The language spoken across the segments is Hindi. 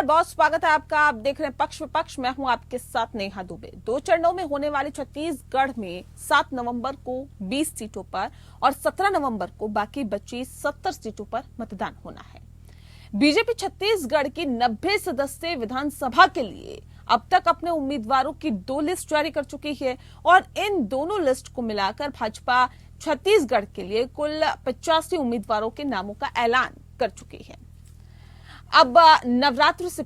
बहुत स्वागत है आपका। आप देख रहे हैं पक्ष विपक्ष, मैं हूं आपके साथ नेहा दुबे। 2 चरणों में होने वाले छत्तीसगढ़ में 7 नवंबर को 20 सीटों पर और 17 नवंबर को बाकी बची 70 सीटों पर मतदान होना है। बीजेपी छत्तीसगढ़ की 90 सदस्यीय विधानसभा के लिए अब तक अपने उम्मीदवारों की 2 लिस्ट जारी कर चुकी है और इन दोनों लिस्ट को मिलाकर भाजपा छत्तीसगढ़ के लिए कुल 85 उम्मीदवारों के नामों का ऐलान कर चुकी है। अब नवरात्र के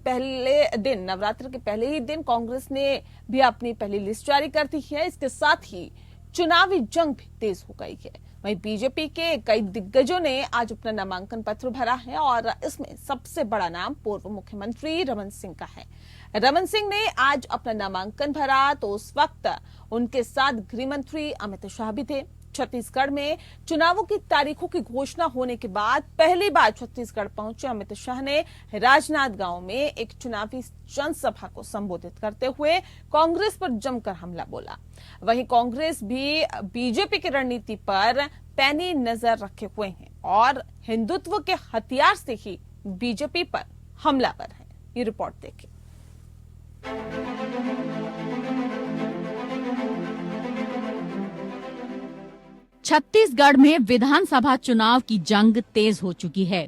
पहले ही दिन कांग्रेस ने भी अपनी पहली लिस्ट जारी कर दी है। इसके साथ ही चुनावी जंग भी तेज हो गई है। वहीं बीजेपी के कई दिग्गजों ने आज अपना नामांकन पत्र भरा है और इसमें सबसे बड़ा नाम पूर्व मुख्यमंत्री रमन सिंह का है। रमन सिंह ने आज अपना नामांकन भरा तो उस वक्त उनके साथ गृह मंत्री अमित शाह भी थे। छत्तीसगढ़ में चुनावों की तारीखों की घोषणा होने के बाद पहली बार छत्तीसगढ़ पहुंचे अमित शाह ने राजनांदगांव में एक चुनावी जनसभा को संबोधित करते हुए कांग्रेस पर जमकर हमला बोला। वहीं कांग्रेस भी बीजेपी की रणनीति पर पैनी नजर रखे हुए हैं और हिंदुत्व के हथियार से ही बीजेपी पर हमलावर है। ये रिपोर्ट देखिए। छत्तीसगढ़ में विधानसभा चुनाव की जंग तेज हो चुकी है।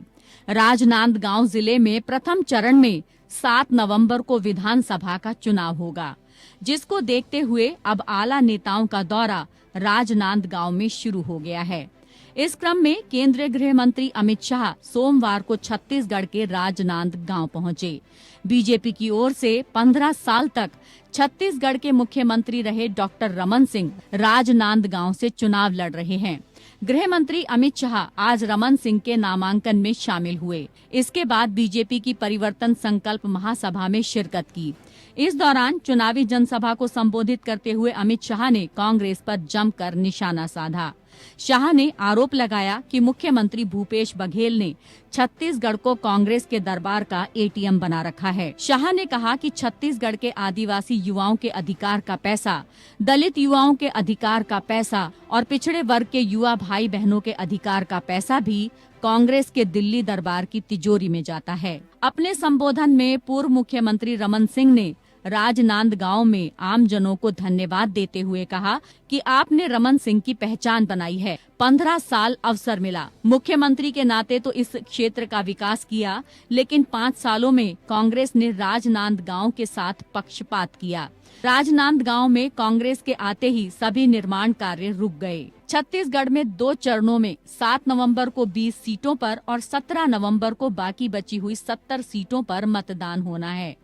राजनांदगांव जिले में प्रथम चरण में 7 नवंबर को विधानसभा का चुनाव होगा, जिसको देखते हुए अब आला नेताओं का दौरा राजनांदगांव में शुरू हो गया है। इस क्रम में केंद्रीय गृह मंत्री अमित शाह सोमवार को छत्तीसगढ़ के राजनांदगांव पहुंचे। बीजेपी की ओर से 15 साल तक छत्तीसगढ़ के मुख्यमंत्री रहे डॉक्टर रमन सिंह राजनांदगांव से चुनाव लड़ रहे हैं। गृह मंत्री अमित शाह आज रमन सिंह के नामांकन में शामिल हुए। इसके बाद बीजेपी की परिवर्तन संकल्प महासभा में शिरकत की। इस दौरान चुनावी जनसभा को संबोधित करते हुए अमित शाह ने कांग्रेस पर जमकर निशाना साधा। शाह ने आरोप लगाया कि मुख्यमंत्री भूपेश बघेल ने छत्तीसगढ़ को कांग्रेस के दरबार का एटीएम बना रखा है। शाह ने कहा कि छत्तीसगढ़ के आदिवासी युवाओं के अधिकार का पैसा, दलित युवाओं के अधिकार का पैसा और पिछड़े वर्ग के युवा भाई बहनों के अधिकार का पैसा भी कांग्रेस के दिल्ली दरबार की तिजोरी में जाता है। अपने संबोधन में पूर्व मुख्यमंत्री रमन सिंह ने राजनांदगांव में आम जनों को धन्यवाद देते हुए कहा कि आपने रमन सिंह की पहचान बनाई है। 15 साल अवसर मिला, मुख्यमंत्री के नाते तो इस क्षेत्र का विकास किया, लेकिन 5 सालों में कांग्रेस ने राजनांदगांव के साथ पक्षपात किया। राजनांदगांव में कांग्रेस के आते ही सभी निर्माण कार्य रुक गए। छत्तीसगढ़ में 2 चरणों में 7 नवंबर को 20 सीटों पर और 17 नवंबर को बाकी बची हुई 70 सीटों पर मतदान होना है।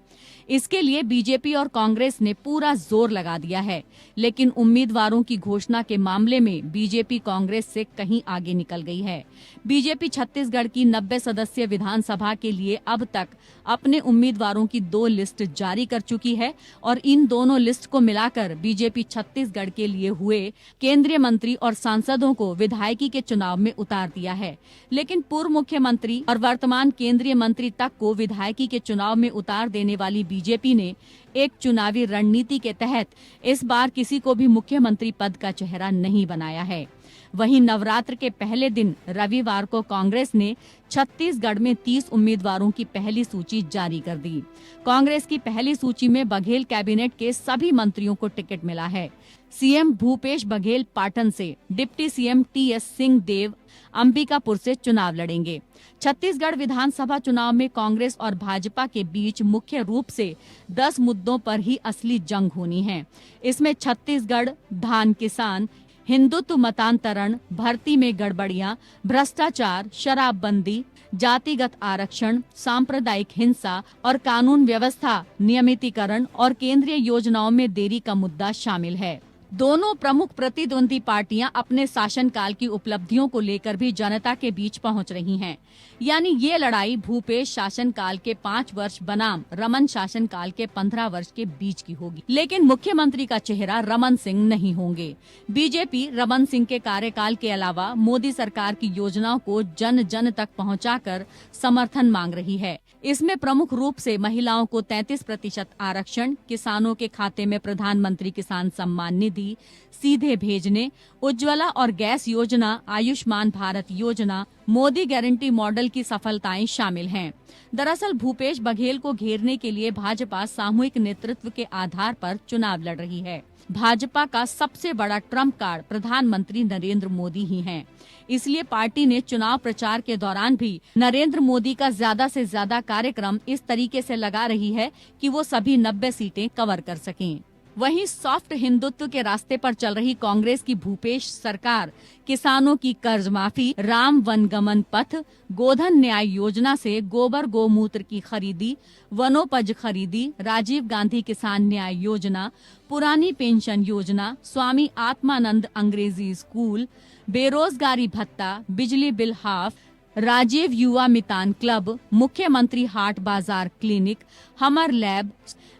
इसके लिए बीजेपी और कांग्रेस ने पूरा जोर लगा दिया है, लेकिन उम्मीदवारों की घोषणा के मामले में बीजेपी कांग्रेस से कहीं आगे निकल गई है। बीजेपी छत्तीसगढ़ की 90 सदस्यीय विधानसभा के लिए अब तक अपने उम्मीदवारों की 2 लिस्ट जारी कर चुकी है और इन दोनों लिस्ट को मिलाकर बीजेपी छत्तीसगढ़ के लिए हुए केंद्रीय मंत्री और सांसदों को विधायकी के चुनाव में उतार दिया है। लेकिन पूर्व मुख्यमंत्री और वर्तमान केंद्रीय मंत्री तक को विधायकी के चुनाव में उतार देने वाली बीजेपी ने एक चुनावी रणनीति के तहत इस बार किसी को भी मुख्यमंत्री पद का चेहरा नहीं बनाया है। वहीं नवरात्र के पहले दिन रविवार को कांग्रेस ने छत्तीसगढ़ में 30 उम्मीदवारों की पहली सूची जारी कर दी। कांग्रेस की पहली सूची में बघेल कैबिनेट के सभी मंत्रियों को टिकट मिला है। सीएम भूपेश बघेल पाटन से, deputy CM TS Singhdeo Ambikapur से चुनाव लड़ेंगे। छत्तीसगढ़ विधानसभा चुनाव में कांग्रेस और भाजपा के बीच मुख्य रूप से 10 मुद्दों पर ही असली जंग होनी है। इसमें छत्तीसगढ़, धान किसान, हिंदुत्व मतांतरण, भर्ती में गड़बड़ियां, भ्रष्टाचार, शराबबंदी, जातिगत आरक्षण, सांप्रदायिक हिंसा और कानून व्यवस्था नियमितीकरण और केंद्रीय योजनाओं में देरी का मुद्दा शामिल है। दोनों प्रमुख प्रतिद्वंदी पार्टियां अपने शासनकाल की उपलब्धियों को लेकर भी जनता के बीच पहुंच रही हैं। यानी ये लड़ाई भूपेश शासनकाल के 5 वर्ष बनाम रमन शासनकाल के 15 वर्ष के बीच की होगी। लेकिन मुख्यमंत्री का चेहरा रमन सिंह नहीं होंगे। बीजेपी रमन सिंह के कार्यकाल के अलावा मोदी सरकार की योजनाओं को जन जन तक पहुंचाकर समर्थन मांग रही है। इसमें प्रमुख रूप से महिलाओं को 33% आरक्षण, किसानों के खाते में प्रधानमंत्री किसान सम्मान निधि, निधि, सीधे भेजने, उज्ज्वला और गैस योजना, आयुष्मान भारत योजना, मोदी गारंटी मॉडल की सफलताएं शामिल हैं। दरअसल भूपेश बघेल को घेरने के लिए भाजपा सामूहिक नेतृत्व के आधार पर चुनाव लड़ रही है। भाजपा का सबसे बड़ा ट्रम्प कार्ड प्रधानमंत्री नरेंद्र मोदी ही हैं। इसलिए पार्टी ने चुनाव प्रचार के दौरान भी नरेंद्र मोदी का ज्यादा से ज्यादा कार्यक्रम इस तरीके से लगा रही है कि वो सभी 90 सीटें कवर कर सकें। वहीं सॉफ्ट हिंदुत्व के रास्ते पर चल रही कांग्रेस की भूपेश सरकार किसानों की कर्ज माफी, राम वनगमन पथ, गोधन न्याय योजना से गोबर गोमूत्र की खरीदी, वनोपज खरीदी, राजीव गांधी किसान न्याय योजना, पुरानी पेंशन योजना, स्वामी आत्मानंद अंग्रेजी स्कूल, बेरोजगारी भत्ता, बिजली बिल हाफ, राजीव युवा मितान क्लब, मुख्यमंत्री हाट बाजार क्लिनिक, हमर लैब,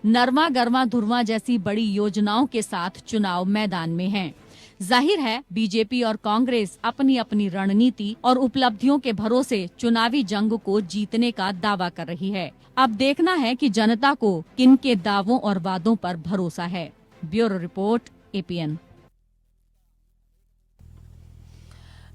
नरमा गरमा धुरवा जैसी बड़ी योजनाओं के साथ चुनाव मैदान में हैं। जाहिर है बीजेपी और कांग्रेस अपनी अपनी रणनीति और उपलब्धियों के भरोसे चुनावी जंग को जीतने का दावा कर रही है। अब देखना है कि जनता को किन के दावों और वादों पर भरोसा है। Bureau report, APN.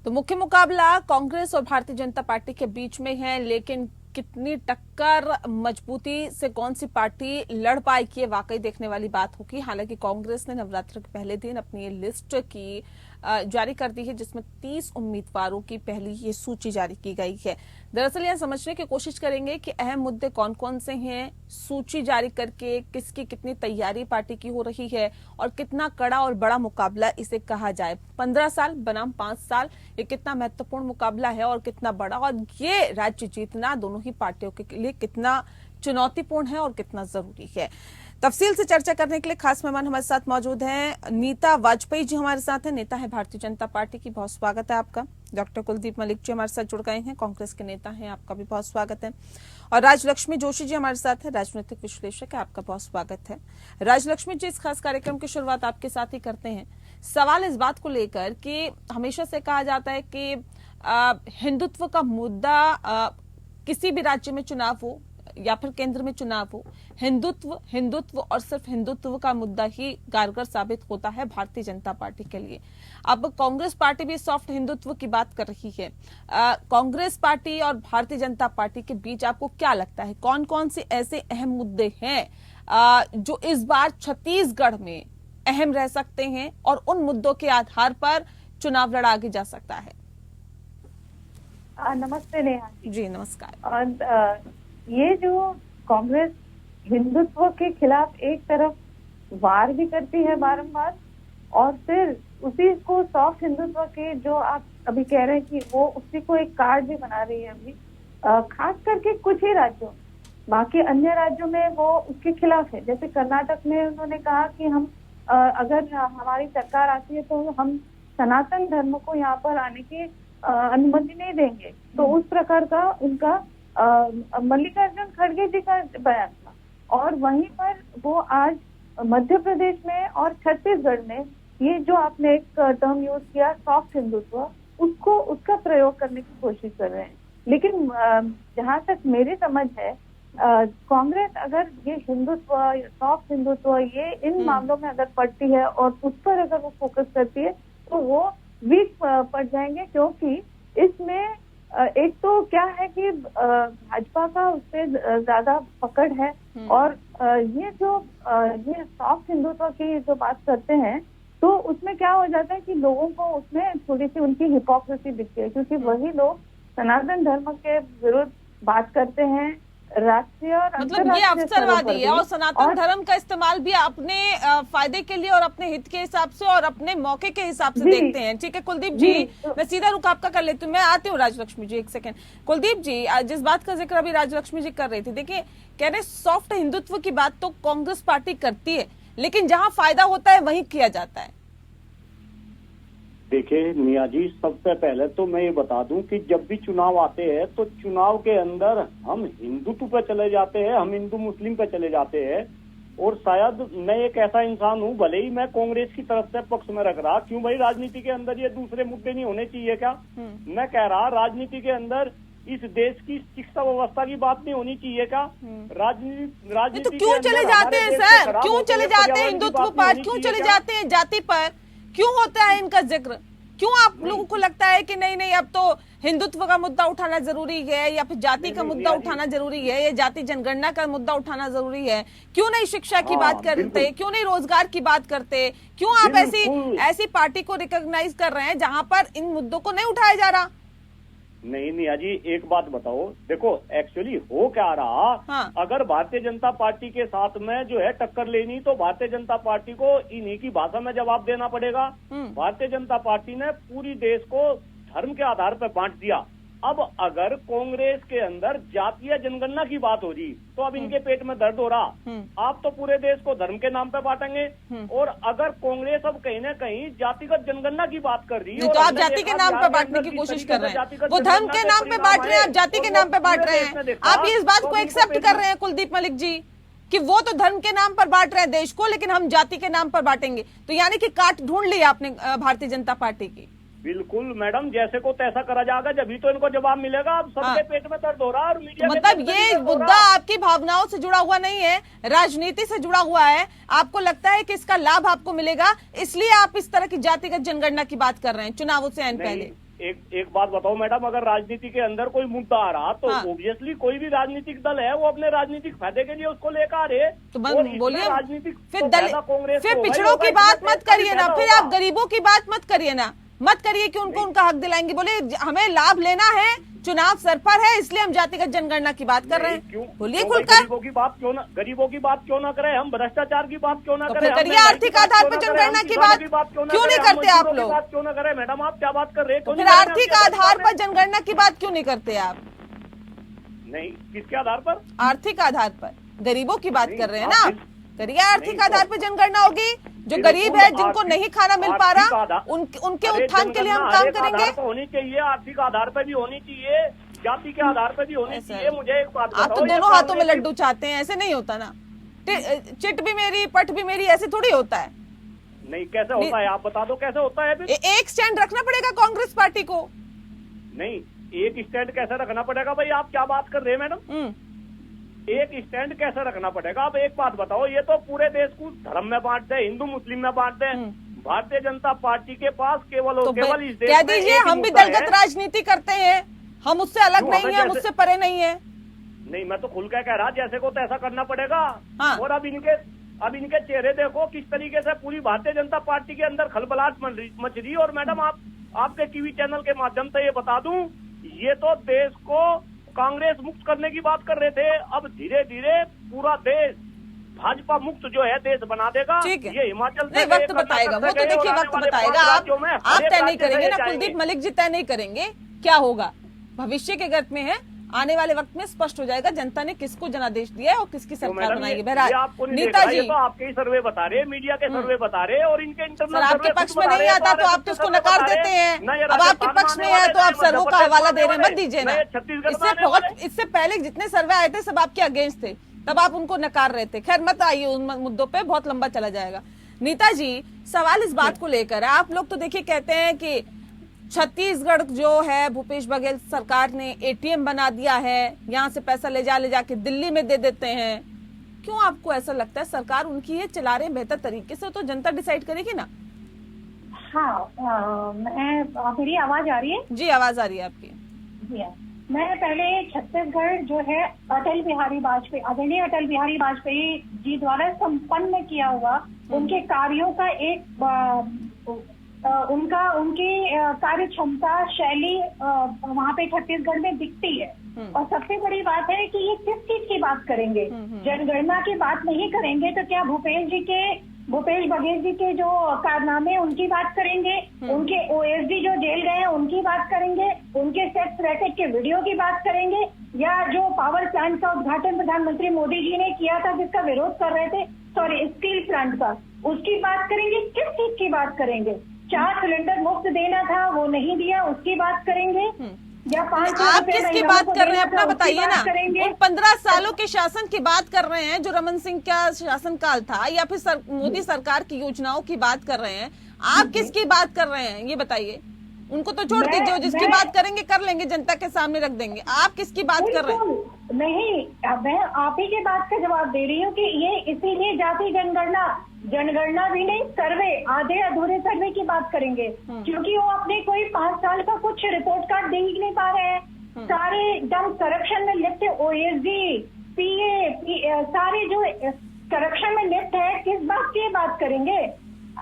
तो मुख्य मुकाबला कांग्रेस और भारतीय जनता पार्टी के बीच में है, लेकिन कितनी टक्कर मजबूती से कौन सी पार्टी लड़ पाएगी ये वाकई देखने वाली बात होगी। हालांकि कांग्रेस ने नवरात्र के पहले दिन अपनी लिस्ट की जारी कर दी है, जिसमें 30 उम्मीदवारों की पहली ये सूची जारी की गई है। दरअसल यह समझने की कोशिश करेंगे कि अहम मुद्दे कौन कौन से हैं, सूची जारी करके किसकी कितनी तैयारी पार्टी की हो रही है और कितना कड़ा और बड़ा मुकाबला इसे कहा जाए। 15 साल बनाम 5 साल, ये कितना महत्वपूर्ण मुकाबला है और कितना बड़ा, और ये राज्य जीतना दोनों ही पार्टियों के लिए कितना चुनौतीपूर्ण है और कितना जरूरी है। तफसील से चर्चा करने के लिए खास मेहमान हमारे साथ मौजूद हैं। नीता वाजपेयी जी हमारे साथ हैं, नेता है भारतीय जनता पार्टी की, बहुत स्वागत है आपका। डॉक्टर कुलदीप मलिक जी हमारे साथ जुड़ गए हैं, कांग्रेस के नेता हैं, आपका भी बहुत स्वागत है। और राजलक्ष्मी जोशी जी हमारे साथ है, राजनीतिक विश्लेषक है, आपका बहुत स्वागत है। राजलक्ष्मी जी, इस खास कार्यक्रम की शुरुआत आपके साथ ही करते हैं। सवाल इस बात को लेकर कि हमेशा से कहा जाता है कि हिंदुत्व का मुद्दा किसी भी राज्य में चुनाव हो या फिर केंद्र में चुनाव हो, हिंदुत्व और सिर्फ हिंदुत्व का मुद्दा ही कारगर साबित होता है भारतीय जनता पार्टी के लिए। अब कांग्रेस पार्टी भी सॉफ्ट हिंदुत्व की बात कर रही है। कांग्रेस पार्टी और भारतीय जनता पार्टी के बीच आपको क्या लगता है, कौन कौन से ऐसे अहम मुद्दे हैं जो इस बार छत्तीसगढ़ में अहम रह सकते हैं और उन मुद्दों के आधार पर चुनाव लड़ा आगे जा सकता है? नमस्ते नेहा जी नमस्कार। और ये जो कांग्रेस हिंदुत्व के खिलाफ एक तरफ वार भी करती है बारंबार, और फिर उसी को सॉफ्ट हिंदुत्व के जो आप अभी कह रहे हैं कि वो उसी को एक कार्ड भी बना रही है अभी, खास करके कुछ ही राज्यों, बाकी अन्य राज्यों में वो उसके खिलाफ है। जैसे कर्नाटक में उन्होंने कहा कि हम अगर हमारी सरकार आती है तो हम सनातन धर्म को यहाँ पर आने की अनुमति नहीं देंगे। तो उस प्रकार का उनका मल्लिकार्जुन खड़गे जी का बयान था। और वहीं पर वो आज मध्य प्रदेश में और छत्तीसगढ़ में ये जो आपने एक टर्म यूज किया सॉफ्ट हिंदुत्व, उसका प्रयोग करने की कोशिश कर रहे हैं। लेकिन जहां तक मेरी समझ है, कांग्रेस अगर ये हिंदुत्व, सॉफ्ट हिंदुत्व, ये इन मामलों में अगर पड़ती है और उस पर अगर वो फोकस करती है तो वो वीक पड़ जाएंगे, क्योंकि इसमें एक तो क्या है कि भाजपा का उस पर ज्यादा पकड़ है, और ये सॉफ्ट हिंदुत्व की जो बात करते हैं तो उसमें क्या हो जाता है कि लोगों को उसमें थोड़ी सी उनकी हिपोक्रेसी दिखती है, क्योंकि वही लोग सनातन धर्म के विरुद्ध बात करते हैं, राष्ट्रीय और मतलब ये अवसरवादी है और सनातन धर्म का इस्तेमाल भी अपने फायदे के लिए और अपने हित के हिसाब से और अपने मौके के हिसाब से देखते हैं। ठीक है कुलदीप जी, मैं सीधा रुख आपका कर लेती हूँ, मैं आती हूँ राजलक्ष्मी जी, एक सेकंड। कुलदीप जी, जिस बात का जिक्र अभी राजलक्ष्मी जी कर रही थी, देखिए कह रहे सॉफ्ट हिंदुत्व की बात तो कांग्रेस पार्टी करती है, लेकिन जहां फायदा होता है वहीं किया जाता है। देखिए मियाँ जी, सबसे पहले तो मैं ये बता दूं कि जब भी चुनाव आते हैं तो चुनाव के अंदर हम हिंदुत्व पे चले जाते हैं, हम हिंदू मुस्लिम पे चले जाते हैं। और शायद मैं एक ऐसा इंसान हूँ, भले ही मैं कांग्रेस की तरफ से पक्ष में रख रहा, क्यों भाई राजनीति के अंदर ये दूसरे मुद्दे नहीं होने चाहिए क्या? मैं कह रहा राजनीति के अंदर इस देश की शिक्षा व्यवस्था की बात नहीं होनी चाहिए क्या? राजनीति तो क्यों चले जाते हैं सर, क्यों चले जाते हैं हिंदुत्व पर, क्यों चले जाते हैं जाति पर, क्यों होता है इनका जिक्र? क्यों आप लोगों को लगता है कि नहीं नहीं अब तो हिंदुत्व का मुद्दा उठाना जरूरी है, या फिर जाति का मुद्दा उठाना जरूरी है, या जाति जनगणना का मुद्दा उठाना जरूरी है? क्यों नहीं शिक्षा की बात करते, क्यों नहीं रोजगार की बात करते? क्यों आप ऐसी पार्टी को रिकॉग्नाइज कर रहे हैं जहां पर इन मुद्दों को नहीं उठाया जा रहा? नहीं निया जी, एक बात बताओ, देखो एक्चुअली हो क्या रहा। हाँ। अगर भारतीय जनता पार्टी के साथ में जो है टक्कर लेनी, तो भारतीय जनता पार्टी को इन्हीं की भाषा में जवाब देना पड़ेगा। भारतीय जनता पार्टी ने पूरी देश को धर्म के आधार पर बांट दिया। अब अगर कांग्रेस के अंदर जातीय जनगणना की बात हो रही, तो अब इनके पेट में दर्द हो रहा। आप तो पूरे देश को धर्म के नाम पे बांटेंगे, और अगर कांग्रेस अब कहीं न कहीं जातिगत जनगणना की बात कर रही है, तो आप जाति के नाम पे बांटने की कोशिश कर रहे हैं, वो धर्म के नाम पे बांट रहे हैं, आप जाति के नाम पे बांट रहे हैं। आप इस बात को एक्सेप्ट कर रहे हैं कुलदीप मलिक जी कि वो तो धर्म के नाम पर बांट रहे हैं देश को, लेकिन हम जाति के नाम पर बांटेंगे? तो यानी कि काट ढूंढ लिया आपने भारतीय जनता पार्टी की। बिल्कुल मैडम, जैसे को तैसा करा जाएगा, जब तो इनको जवाब मिलेगा। अब सबके पेट में दर्द हो रहा है, और मीडिया मतलब ये मुद्दा आपकी भावनाओं से जुड़ा हुआ नहीं है, राजनीति से जुड़ा हुआ है। आपको लगता है कि इसका लाभ आपको मिलेगा, इसलिए आप इस तरह की जातिगत जनगणना की बात कर रहे हैं चुनावों से आने पहले। एक बात बताओ मैडम, अगर राजनीति के अंदर कोई मुद्दा आ रहा, तो ऑब्वियसली कोई भी राजनीतिक दल है वो अपने राजनीतिक फायदे के लिए उसको लेकर आ रहे। तो बोलिए, राजनीतिक फिर पिछड़ों की बात मत करिए ना, फिर आप गरीबों की बात मत करिए ना, मत करिए कि उनको उनका हक दिलाएंगे। बोले हमें लाभ लेना है, चुनाव सर पर है, इसलिए हम जातिगत जनगणना की बात कर रहे हैं। बोलिए खुलकर। गरीबों की बात क्यों ना करें हम? भ्रष्टाचार की बात क्यों ना करें? करिए आर्थिक आधार पर जनगणना की बात क्यों नहीं करते आप लोग? बात क्यों ना करें मैडम? आप क्या बात कर रहे हैं? फिर आर्थिक आधार पर जनगणना की बात क्यों नहीं करते आप? नहीं, किसके आधार पर? आर्थिक आधार पर गरीबों की बात कर रहे हैं ना, करिए आर्थिक आधार पर जनगणना होगी। जो गरीब है, जिनको नहीं खाना मिल पा रहा, उनके उत्थान के लिए हम काम करेंगे। होनी चाहिए, आर्थिक आधार पर भी होनी चाहिए, जाति के आधार पर भी होनी चाहिए। मुझे एक बात आप तो दोनों हाथों में लड्डू चाहते हैं, ऐसे नहीं होता ना। चिट भी मेरी पट भी मेरी, ऐसे थोड़ी होता है। नहीं, कैसे होता है आप बता दो, कैसे होता है? एक स्टैंड रखना पड़ेगा कांग्रेस पार्टी को। नहीं, एक स्टैंड कैसे रखना पड़ेगा भाई? आप क्या बात कर रहे हैं मैडम? एक स्टैंड कैसे रखना पड़ेगा? अब एक बात बताओ, ये तो पूरे देश को धर्म में बांटते हैं, हिंदू मुस्लिम में बांटते हैं। भारतीय जनता पार्टी के पास केवल और केवल इस देश कह दीजिए हम भी दलगत राजनीति करते हैं, हम उससे अलग नहीं है, हम उससे परे नहीं है। नहीं, मैं तो खुल के कह रहा, जैसे को तैसा करना पड़ेगा। और अब इनके चेहरे देखो किस तरीके से पूरी भारतीय जनता पार्टी के अंदर खलबलाहट मच रही। और मैडम आपके टीवी चैनल के माध्यम से ये बता दूं, ये तो देश को कांग्रेस मुक्त करने की बात कर रहे थे, अब धीरे धीरे पूरा देश भाजपा मुक्त जो है देश बना देगा। ये हिमाचल नहीं, वक्त बताएगा, वो तो देखिए वक्त बताएगा। आप तय नहीं करेंगे ना कुलदीप मलिक जी, तय नहीं करेंगे क्या होगा, भविष्य के गर्त में है। आने वाले वक्त में स्पष्ट हो जाएगा जनता ने किसको जनादेश दिया है और किसकी सरकार बनाएगी। बहरहाल नीता जी, तो आपके ही सर्वे बता रहे, मीडिया के सर्वे बता रहे, और इनके इंटरनल आपके पक्ष में नहीं आता तो आप तो उसको नकार देते हैं। अब आपके पक्ष में है तो आप सर्वों का हवाला दे रहे हैं, मत दीजिए ना। इससे पहले जितने सर्वे आए थे सब आपके अगेंस्ट थे, तब आप उनको नकार रहे थे। खैर मत आइए उन मुद्दों पे, बहुत लंबा चला जाएगा। नीता जी, सवाल इस बात को लेकर, आप लोग तो देखिए कहते हैं कि छत्तीसगढ़ जो है भूपेश बघेल सरकार ने एटीएम बना दिया है, यहाँ से पैसा ले जाके दिल्ली में दे देते हैं। क्यों आपको ऐसा लगता है? सरकार उनकी है, चला रहे हैं बेहतर तरीके से, तो जनता डिसाइड करेगी ना। हाँ, मेरी आवाज आ रही है? जी आवाज आ रही है आपकी। जी, मैं पहले छत्तीसगढ़ जो है अटल बिहारी वाजपेयी, आदरणीय अटल बिहारी वाजपेयी जी द्वारा संपन्न किया हुआ उनके कार्यों का एक उनकी कार्य क्षमता शैली वहाँ पे छत्तीसगढ़ में दिखती है। और सबसे बड़ी बात है कि ये किस चीज की बात करेंगे? जनगणना की बात नहीं करेंगे तो क्या भूपेश बघेल जी के जो कारनामे उनकी बात करेंगे? उनके ओएसडी जो जेल गए हैं उनकी बात करेंगे? उनके सेक्स रैकेट के वीडियो की बात करेंगे? या जो पावर प्लांट का उद्घाटन प्रधानमंत्री मोदी जी ने किया था जिसका विरोध कर रहे थे, स्टील प्लांट का, उसकी बात करेंगे? किस चीज की बात करेंगे? 4 सिलेंडर मुफ्त देना था वो नहीं दिया, उसकी बात करेंगे? या 5 आप किसकी बात कर रहे हैं अपना बताइए ना। उन 15 सालों के शासन की बात कर रहे हैं जो रमन सिंह का शासनकाल था, या फिर मोदी सरकार की योजनाओं की बात कर रहे हैं? आप किसकी बात कर रहे हैं ये बताइए। उनको तो छोड़ दीजिए, जिसकी बात करेंगे कर लेंगे, जनता के सामने रख देंगे। आप किसकी बात कर रहे हैं? नहीं, मैं आप ही की बात का जवाब दे रही हूँ कि ये इसीलिए जाति जनगणना भी नहीं, सर्वे, आधे अधूरे सर्वे की बात करेंगे, क्योंकि वो अपने कोई 5 साल का कुछ रिपोर्ट कार्ड दे ही नहीं पा रहे हैं। सारे एकदम करप्शन में लिप्त, ओएसडी, पीए, सारे जो करप्शन में लिप्त है, किस बात की बात करेंगे?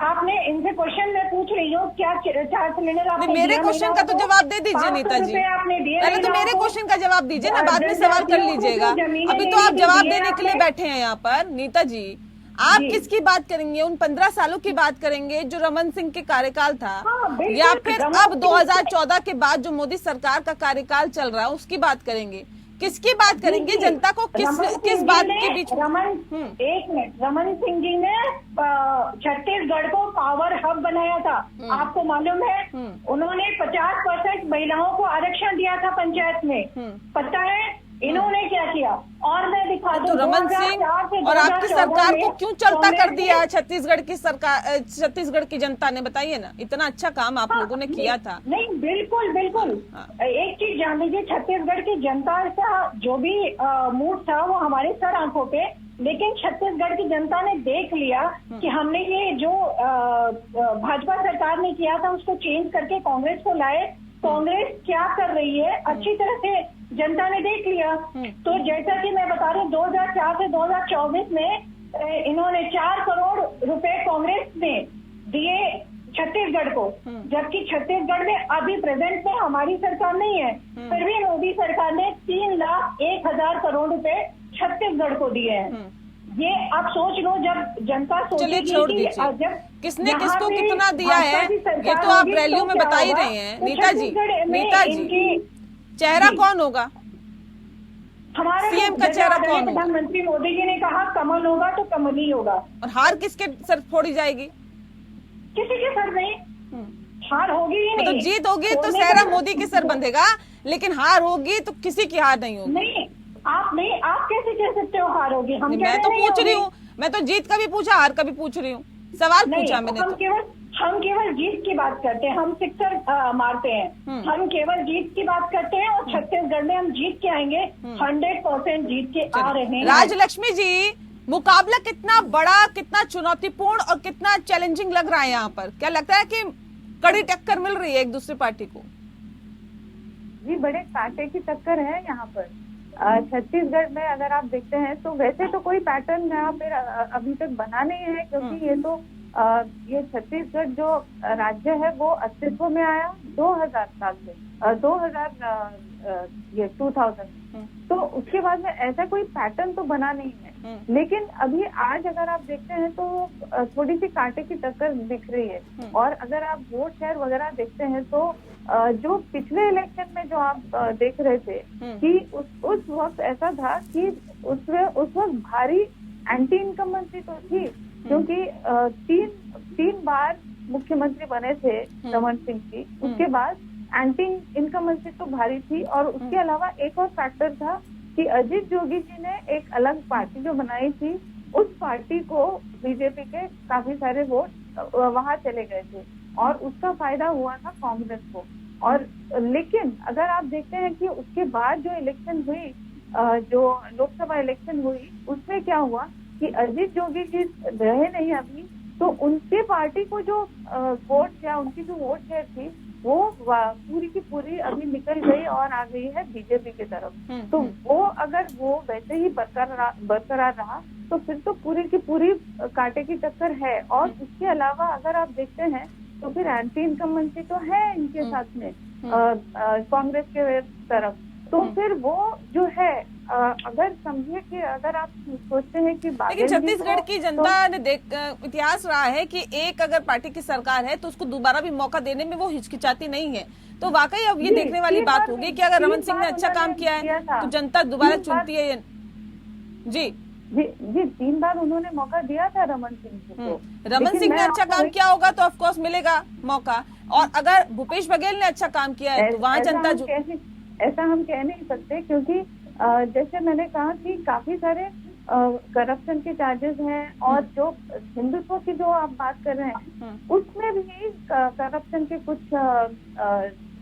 आपने इनसे क्वेश्चन मैं पूछ रही हूँ, क्या चार्ज सिलेंडर आपने मेरे दिया क्वेश्चन का तो जवाब दे दीजिए नीता जी। आपने दिए, पहले तो मेरे क्वेश्चन का जवाब दीजिए ना, बाद में सवाल कर लीजिएगा। अभी तो आप जवाब देने के लिए बैठे हैं यहाँ पर। नीता जी, आप किसकी बात करेंगे? उन 15 सालों की बात करेंगे जो रमन सिंह के कार्यकाल था, या फिर अब 2014 के बाद जो मोदी सरकार का कार्यकाल चल रहा है उसकी बात करेंगे? किसकी बात करेंगे? जनता को किस बात के बीच? एक मिनट, रमन सिंह जी ने छत्तीसगढ़ को पावर हब बनाया था, आपको मालूम है? उन्होंने 50% महिलाओं को आरक्षण दिया था पंचायत में, पता है इन्होंने क्या किया? और मैं दिखा दूं, तो रमन सिंह और आपकी सरकार को क्यों चलता कर दिया छत्तीसगढ़ की सरकार, छत्तीसगढ़ की जनता ने? बताइए ना, इतना अच्छा काम आप लोगों ने किया था। नहीं, बिल्कुल। एक चीज जान लीजिए, छत्तीसगढ़ की जनता का जो भी मूड था वो हमारे सर आंखों पे, लेकिन छत्तीसगढ़ की जनता ने देख लिया कि हमने ये जो भाजपा सरकार ने किया था उसको चेंज करके कांग्रेस को लाए। कांग्रेस क्या कर रही है अच्छी तरह से जनता ने देख लिया। तो जैसा कि मैं बता रही हूँ, 2004 से 2024 में इन्होंने 4 करोड़ रुपए कांग्रेस ने दिए छत्तीसगढ़ को, जबकि छत्तीसगढ़ में अभी प्रेजेंट में हमारी सरकार नहीं है, फिर भी मोदी सरकार ने 3,01,000 करोड़ रुपए छत्तीसगढ़ को दिए हैं। ये आप सोच लो, जब जनता सोचेगी कि जब किसने किसको कितना दिया है, ये तो आप रैलियों में बता ही रहे हैं। नीता जी, चेहरा कौन होगा? हमारे सीएम का चेहरा कौन होगा? प्रधानमंत्री मोदी जी ने कहा कमल होगा तो कमल ही होगा। और हार किसके सर फोड़ी जाएगी? किसी के सर नहीं, हार होगी ही नहीं। तो जीत होगी तो चेहरा मोदी के सर बंधेगा, लेकिन हार होगी तो किसी की हार नहीं होगी। नहीं, आप कैसे कह सकते हो हार होगी? मैं तो पूछ रही हूँ, मैं तो जीत का भी पूछा, हार का भी पूछ रही हूँ, सवाल पूछा मैंने। हम केवल जीत की बात करते हैं, हम सिक्सर मारते हैं, हम केवल जीत की बात करते हैं, और छत्तीसगढ़ में हम जीत के आएंगे, 100% जीत के आ रहे हैं। राजलक्ष्मी जी, मुकाबला कितना बड़ा, कितना चुनौतीपूर्ण और कितना चैलेंजिंग लग रहा है यहाँ पर? क्या लगता है कि कड़ी टक्कर मिल रही है एक दूसरी पार्टी को? जी, बड़े कांटे की टक्कर है यहाँ पर। छत्तीसगढ़ में अगर आप देखते हैं तो वैसे तो कोई पैटर्न यहाँ पे अभी तक बना नहीं है, क्योंकि ये तो ये छत्तीसगढ़ जो राज्य है वो अस्तित्व में आया 2000 साल से, 2000 तो उसके बाद में ऐसा कोई पैटर्न तो बना नहीं है। लेकिन अभी आज अगर आप देखते हैं तो थोड़ी सी कांटे की टक्कर दिख रही है। और अगर आप वोट शेयर वगैरह देखते हैं तो जो पिछले इलेक्शन में जो आप देख रहे थे कि उस वक्त ऐसा था कि उस वक्त भारी एंटी इनकम्बेंसी तो थी, क्योंकि 3 बार मुख्यमंत्री बने थे रमन सिंह जी। उसके बाद एंटी इनकम्बेंसी तो भारी थी, और उसके अलावा एक और फैक्टर था कि अजीत जोगी जी ने एक अलग पार्टी जो बनाई थी, उस पार्टी को बीजेपी के काफी सारे वोट वहां चले गए थे, और उसका फायदा हुआ था कांग्रेस को। और लेकिन अगर आप देखते हैं कि उसके बाद जो इलेक्शन हुई, जो लोकसभा इलेक्शन हुई, उसमें क्या हुआ कि अजीत जोगी जी रहे नहीं अभी, तो उनके पार्टी को जो वोट या उनकी जो वोट शेयर थी वो पूरी की पूरी अभी निकल गई और आ गई है बीजेपी की तरफ। तो वो अगर वो वैसे ही बरकरार रहा तो फिर तो पूरी की पूरी कांटे की टक्कर है। और उसके अलावा अगर आप देखते हैं तो फिर एंटी इनकम्बेंसी तो है इनके साथ में कांग्रेस के तरफ। तो फिर वो जो है, अगर समझिए कि अगर आप सोचते हैं कि लेकिन छत्तीसगढ़ की जनता ने इतिहास रहा है कि एक अगर पार्टी की सरकार है तो उसको दोबारा भी मौका देने में वो हिचकिचाती नहीं है। तो वाकई अब ये देखने वाली बात होगी कि अगर रमन सिंह ने अच्छा काम किया है तो जनता दोबारा चुनती है। जी 3 बार उन्होंने मौका दिया था रमन सिंह को। रमन सिंह ने अच्छा काम किया होगा तो ऑफकोर्स मिलेगा मौका, और अगर भूपेश बघेल ने अच्छा काम किया है तो वहाँ जनता ऐसा हम कह नहीं सकते, क्योंकि जैसे मैंने कहा कि काफी सारे करप्शन के चार्जेस हैं, और जो हिंदुत्व की जो आप बात कर रहे हैं उसमें भी करप्शन के कुछ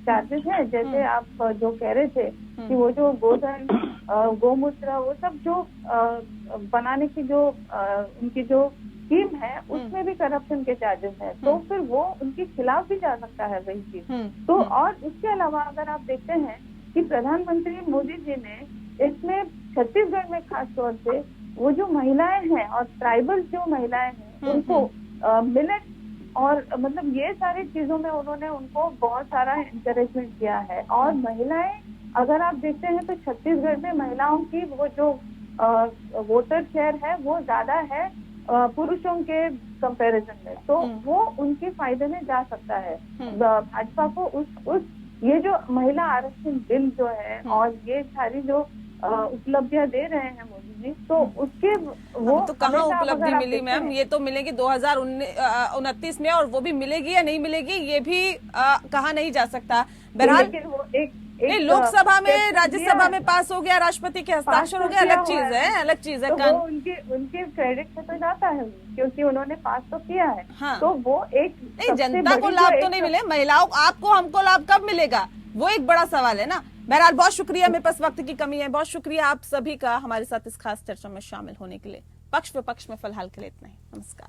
चार्जेस हैं। जैसे आप जो कह रहे थे कि वो जो गोधन गोमूत्र वो सब जो बनाने की जो उनकी जो स्कीम है उसमें भी करप्शन के चार्जेस हैं, तो फिर वो उनके खिलाफ भी जा सकता है वही चीज। तो और इसके अलावा अगर आप देखते हैं कि प्रधानमंत्री मोदी जी ने इसमें छत्तीसगढ़ में खास तौर से वो जो महिलाएं हैं और ट्राइबल जो महिलाएं हैं उनको मिलेट और मतलब ये सारी चीजों में उन्होंने उनको बहुत सारा इंकरेजमेंट किया है। और महिलाएं अगर आप देखते हैं तो छत्तीसगढ़ में महिलाओं की वो जो वोटर शेयर है वो ज्यादा है पुरुषों के कंपैरिजन में, तो वो उनके फायदे में जा सकता है। भाजपा को उस ये जो महिला आरक्षण बिल जो है और ये सारी जो उपलब्धियां दे रहे हैं मोदी जी, तो उसके वो तो कहाँ उपलब्धि मिली मैम? ये तो मिलेगी 2029 में, और वो भी मिलेगी या नहीं मिलेगी ये भी कहा नहीं जा सकता। बहरहाल लेकिन वो एक लोकसभा में राज्यसभा में पास हो गया, राष्ट्रपति के हस्ताक्षर हो गया, अलग चीज है, अलग चीज है। तो वो उनके क्रेडिट में तो जाता है क्योंकि उन्होंने पास तो किया है। हाँ। तो वो एक नहीं, जनता को लाभ तो नहीं मिले, महिलाओं आपको हमको लाभ कब मिलेगा वो एक बड़ा सवाल है ना। बहरहाल बहुत शुक्रिया, मेरे पास वक्त की कमी है, बहुत शुक्रिया आप सभी का हमारे साथ इस खास चर्चा में शामिल होने के लिए। पक्ष विपक्ष में फिलहाल के लिए इतना ही, नमस्कार।